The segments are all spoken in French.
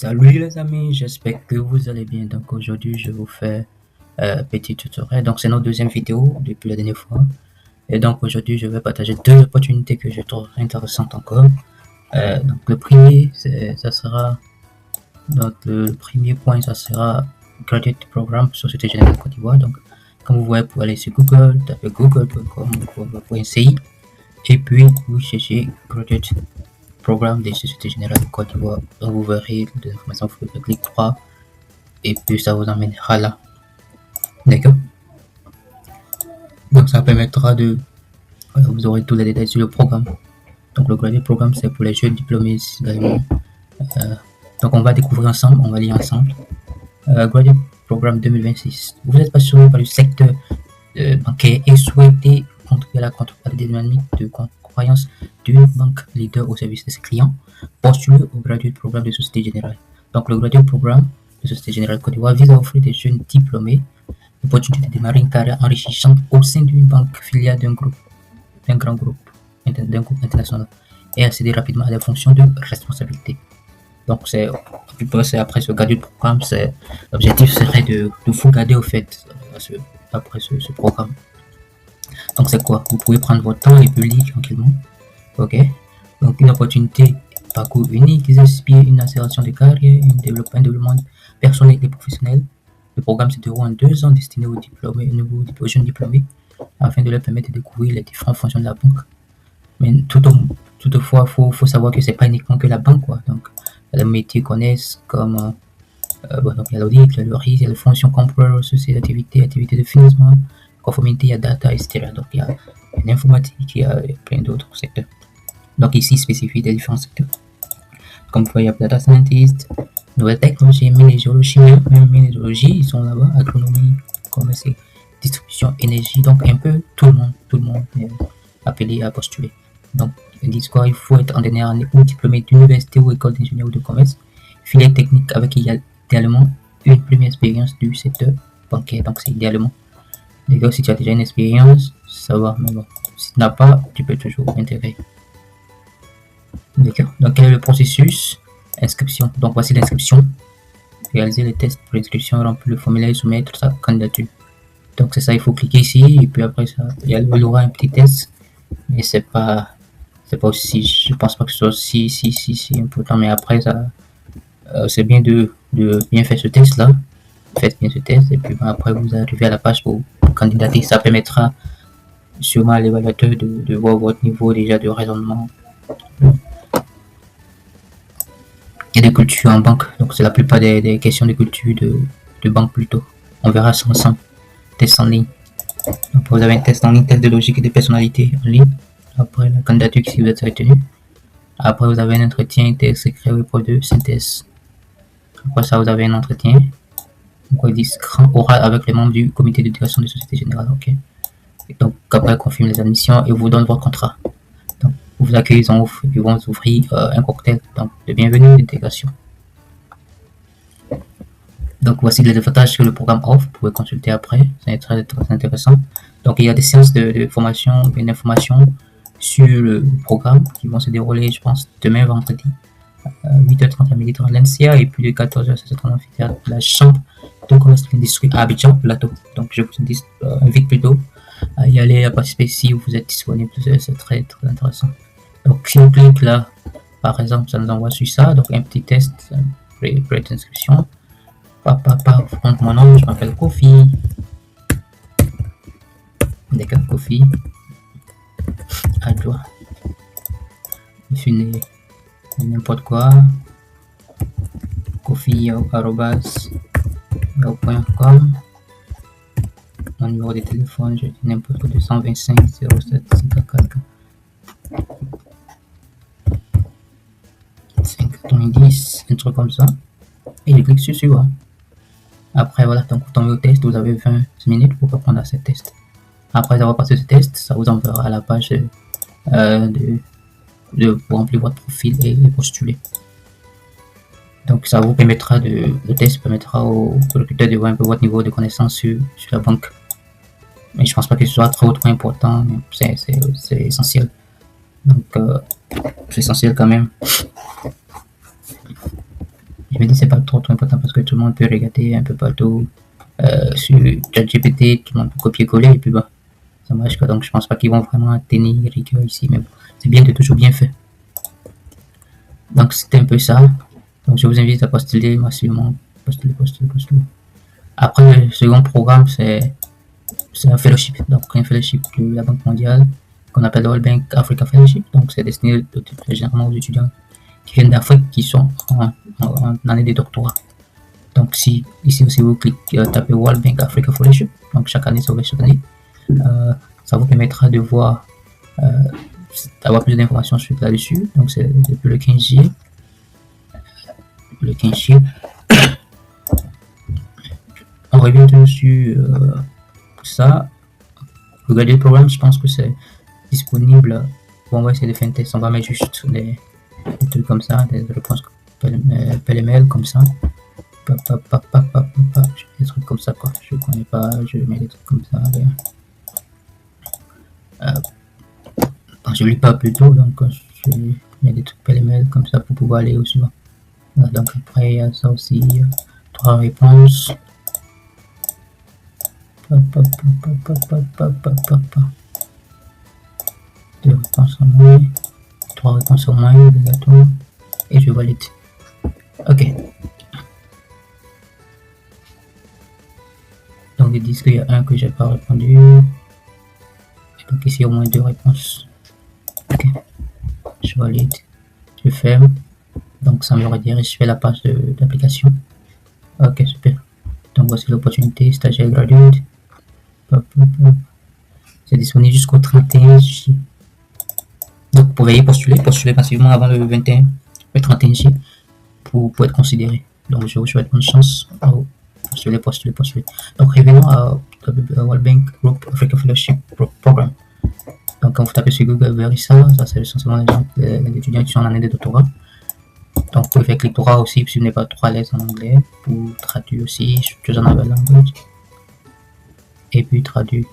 Salut les amis, j'espère que vous allez bien. Donc aujourd'hui, je vous fais un petit tutoriel. Donc c'est notre deuxième vidéo depuis la dernière fois. Et donc aujourd'hui, je vais partager deux opportunités que je trouve intéressantes encore. Donc le premier, ça sera, donc le premier point, ça sera Graduate Programme Société Générale Côte d'Ivoire. Donc comme vous voyez, pour aller sur Google, tapez google.com.ci et puis vous cherchez Graduate Programme des Sociétés Générales de Côte d'Ivoire. Donc vous verrez l'information, vous faites clic droit et puis ça vous emmènera là. D'accord. Donc ça permettra de... vous aurez tous les détails sur le programme. Donc le Graduate Programme, c'est pour les jeunes diplômés également. Donc on va découvrir ensemble, on va lire ensemble. Graduate Programme 2026. Vous êtes passionné par le secteur bancaire et souhaitez contribuer à la contrepartie des dynamiques de croyance d'une banque leader au service de ses clients. Postulez au Graduate Programme de Société Générale. Donc le Graduate Programme de Société Générale Côte d'Ivoire vise à offrir des jeunes diplômés l'opportunité de démarrer une carrière enrichissante au sein d'une banque filiale d'un grand groupe international et accéder rapidement à des fonctions de responsabilité. Donc après ce graduate programme, l'objectif serait de vous garder au fait après ce programme. Donc c'est quoi? Vous pouvez prendre votre temps et puis lire tranquillement. Ok. Donc une opportunité, parcours unique, qui inspire une accélération de carrière, un développement personnel et professionnel. Le programme se déroule en 2 ans destiné aux jeunes diplômés afin de leur permettre de découvrir les différentes fonctions de la banque. Mais toutefois, faut savoir que c'est pas uniquement que la banque, quoi. Donc les métiers connaissent comme donc il y a l'audit, il y a le risque, il y a les fonctions contrôle, associées activités de financement, conformité, il y a data, etc. Donc il y a l'informatique, il y a plein d'autres secteurs. Donc ici, spécifique des différents secteurs. Comme vous voyez, il y a data scientist, nouvelles technologies, minéralogie, ils sont là-bas, agronomie, commerce, distribution, énergie. Donc un peu tout le monde est appelé à postuler. Donc ils disent quoi? Il faut être en dernière année ou diplômé d'université ou école d'ingénieur ou de commerce, filière technique avec idéalement une première expérience du secteur bancaire. Donc c'est idéalement. D'ailleurs, si tu as déjà une expérience, ça va, mais bon, si tu n'as pas, tu peux toujours intégrer. D'accord. Donc quel est le processus? Inscription. Donc voici l'inscription. Réaliser les tests pour l'inscription, remplir le formulaire et soumettre sa candidature. Donc c'est ça, il faut cliquer ici et puis après ça, il y aura un petit test, mais c'est pas aussi, je pense pas que ce soit si important, mais après ça, c'est bien de bien faire ce test là. Faites bien ce test et puis après vous arrivez à la page pour candidater. Ça permettra sûrement à l'évaluateur de voir votre niveau déjà de raisonnement et de culture en banque. Donc c'est la plupart des questions de culture de banque plutôt. On verra ça ensemble. Test en ligne. Donc vous avez un test en ligne, test de logique et de personnalité en ligne. Après la candidature si vous êtes retenu. Après vous avez un entretien, test écrit ou épreuve de synthèse. Après ça vous avez un entretien. Donc ils disent oral avec les membres du comité de direction de Société Générale. Ok. Et donc après confirme les admissions et vous donne votre contrat. Donc pour vous accueillir, ils vont vous offrir un cocktail donc, de bienvenue d'intégration. Donc voici les avantages que le programme offre. Vous pouvez consulter après, c'est très intéressant. Donc il y a des séances de formation et d'information sur le programme qui vont se dérouler, je pense, demain vendredi, 8h30 à 12h30 à l'NCA et puis de 14h à 16h30 à l'amphithéâtre de la chambre de commerce de l'industrie à Abidjan Plateau. Donc je vous invite plutôt à y aller, à participer si vous êtes disponible, c'est très intéressant. Donc si on clique là, par exemple, ça nous envoie sur ça, donc un petit test, pré-inscription. Donc mon nom, je m'appelle Kofi. D'accord, Kofi. Adjoint. Je suis né n'importe quoi. Kofi@yahoo.com. Mon numéro de téléphone, je dis n'importe quoi, 225 07 54 590, un truc comme ça. Et je clique sur suivant. Après, voilà, donc vous tombez au test, vous avez 20 minutes pour répondre à ce test. Après avoir passé ce test, ça vous enverra à la page pour remplir votre profil et postuler. Donc ça vous permettra le test permettra au recruteur de voir un peu votre niveau de connaissance sur la banque. Mais je pense pas que ce soit trop important, mais c'est essentiel. Donc c'est essentiel quand même. me dis c'est pas trop important parce que tout le monde peut regarder un peu partout sur ChatGPT, tout le monde peut copier-coller et puis bah, ça marche quoi. Donc je pense pas qu'ils vont vraiment tenir rigueur ici, mais bon, c'est bien de toujours bien fait. Donc c'était un peu ça. Donc je vous invite à postuler massivement. Postuler. Après, le second programme, c'est un fellowship. Donc un fellowship de la Banque mondiale qu'on appelle le World Bank Africa Fellowship. Donc c'est destiné généralement aux étudiants qui viennent d'Afrique qui sont en année de doctorat. Donc si ici aussi vous cliquez, tapez World Bank Africa Fellowship, donc chaque année ça va chaque année, ça vous permettra de voir, d'avoir plus d'informations sur là-dessus. Donc c'est depuis le 15 juillet. On revient dessus ça. Regardez le programme, je pense que c'est disponible. Bon, on va essayer de faire un test. On va mettre juste des trucs comme ça, des réponses pêle-mêle comme ça. Je mets des trucs comme ça quoi. Je connais pas, je mets des trucs comme ça. Je lis pas plutôt, donc je mets des trucs pêle-mêle comme ça pour pouvoir aller au suivant. Voilà, donc après il y a ça aussi, 3 réponses. 2 réponses en moins, 3 réponses en moins obligatoire, et je valide. Ok. Donc ils disent qu'il y a un que j'ai pas répondu. Et donc ici au moins 2 réponses. Ok. Je valide. Je ferme. Donc ça me redirige vers la page d'application. Ok, super. Donc voici l'opportunité stagiaire graduate. C'est disponible jusqu'au 31 juillet. Donc vous pouvez postuler massivement avant le 31 juillet pour être considéré. Donc je vous souhaite bonne chance. Postuler. Donc revenons à World Bank Group Africa Fellowship Program. Donc quand vous tapez sur Google, vous verrez ça c'est essentiellement les étudiants qui sont en année de doctorat. Donc vous pouvez faire lectorat aussi si vous n'êtes pas trop à l'aise en anglais, pour traduire aussi, je en avais language. Et puis traduire.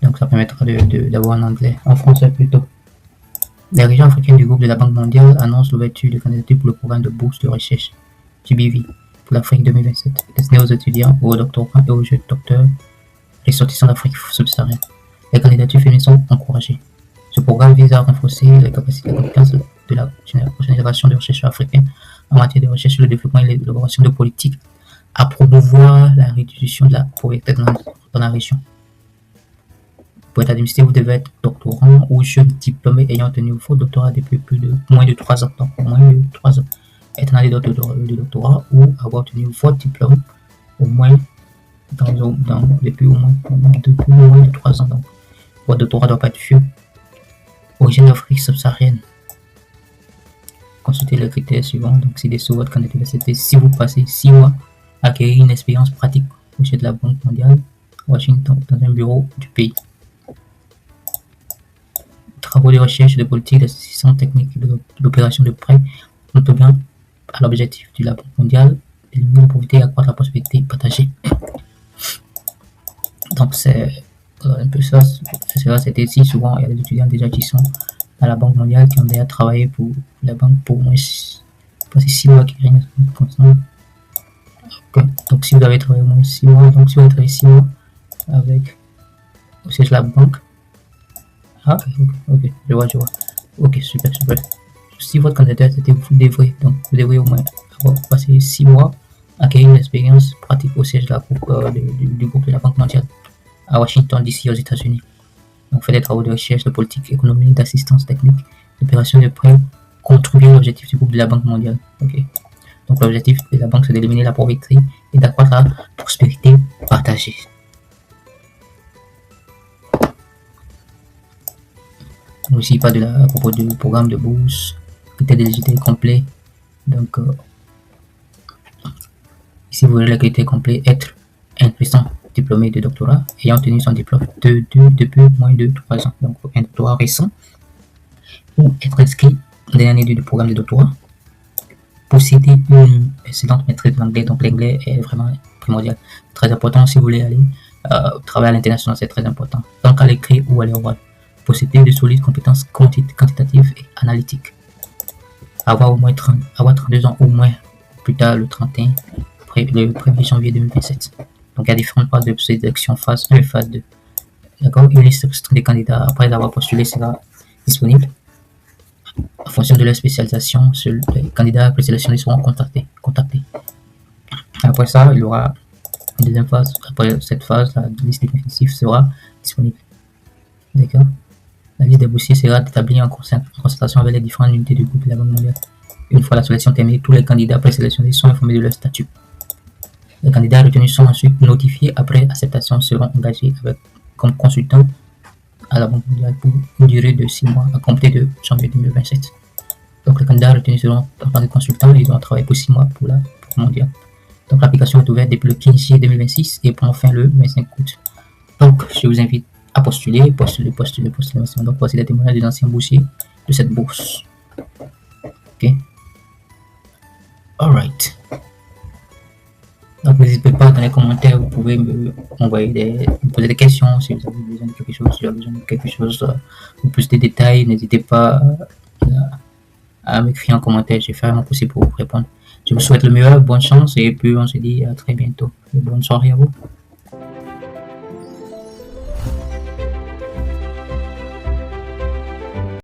Donc ça permettra d'avoir en anglais, en français plutôt. Les régions africaines du groupe de la Banque mondiale annoncent l'ouverture de candidature pour le programme de bourse de recherche GBV pour l'Afrique 2027, destiné aux étudiants, aux doctorants et aux jeunes docteurs ressortissants d'Afrique subsaharienne. Les candidatures féminines sont encouragées. Ce programme vise à renforcer les capacités et compétences de la prochaine génération de chercheurs africains en matière de recherche sur le développement et l'élaboration de politiques à promouvoir la réduction de la pauvreté dans la région. Pour être admis, vous devez être doctorant ou jeune diplômé ayant obtenu votre doctorat depuis moins de 3 ans. Donc, au moins de 3 ans. Être en année de doctorat ou avoir obtenu votre diplôme au moins depuis au moins de 3 ans. Donc, votre doctorat doit pas être vieux. Origine d'Afrique subsaharienne. Consultez les critères suivants. Donc, si dessous votre candidature, c'était si vous passez 6 mois à acquérir une expérience pratique au sein de la Banque mondiale, Washington, dans un bureau du pays. Travaux de recherche, de politique, d'assistance technique et d'opération de prêt montrent bien à l'objectif de la Banque mondiale d'éliminer la pauvreté et accroître la prospérité partagée. Donc, c'est un peu ça. C'était ici. Souvent, il y a des étudiants déjà qui sont à la Banque mondiale qui ont déjà travaillé pour la banque pour au moins 6 mois qui rien comme ça. Okay. Donc, si vous avez travaillé au moins 6 mois, donc si vous avez travaillé 6 mois avec au siège de la banque. Ah, ok, je vois. Ok, super. Si votre candidature était vous devrez au moins avoir passé 6 mois à acquérir une expérience pratique au siège de du groupe de la Banque mondiale à Washington, DC, aux États-Unis. Donc, faites des travaux de recherche, de politique économique, d'assistance technique, d'opération de prêt, contribuer à l'objectif du groupe de la Banque mondiale. Ok. Donc, l'objectif de la banque, c'est d'éliminer la pauvreté et d'accroître la prospérité partagée. Aussi, pas à propos du programme de bourse, critères d'éligibilité complet. Donc, ici, vous voyez les critères complets, être un récent diplômé de doctorat ayant obtenu son diplôme depuis moins de 3 ans. Donc, un doctorat récent, ou être inscrit dans l'année du programme de doctorat, posséder une excellente maîtrise de l'anglais. Donc, l'anglais est vraiment primordial, très important si vous voulez aller travailler à l'international, c'est très important. Donc, à l'écrit ou à l'oral. posséder de solides compétences quantitatives et analytiques. Avoir 32 ans au moins, plus tard le 31, le 1er janvier 2027. Donc il y a différentes phases de sélection, phase 1 et phase 2. D'accord. Une liste restreinte des candidats après avoir postulé sera disponible. En fonction de leur spécialisation, les candidats présélectionnés seront contactés. Après ça, il y aura une deuxième phase. Après cette phase, la liste définitive sera disponible. D'accord. La liste des boursiers sera établie en concertation avec les différentes unités du groupe de la Banque mondiale. Une fois la sélection terminée, tous les candidats présélectionnés sont informés de leur statut. Les candidats retenus sont ensuite notifiés après acceptation, seront engagés comme consultants à la Banque mondiale pour une durée de 6 mois à compter de janvier 2027. Donc les candidats retenus seront en tant que consultants et ils vont travailler pour 6 mois pour la Banque mondiale. Donc l'application est ouverte depuis le 15 juillet 2026 et prend fin le 25 août. Donc je vous invite à postuler. Donc voici les témoignages des anciens boursiers de cette bourse. Ok. Alright. Donc n'hésitez pas dans les commentaires, vous pouvez me poser des questions si vous avez besoin de quelque chose, ou plus de détails, n'hésitez pas à m'écrire en commentaire, je vais faire mon possible pour vous répondre. Je vous souhaite le meilleur, bonne chance et puis on se dit à très bientôt et bonne soirée à vous.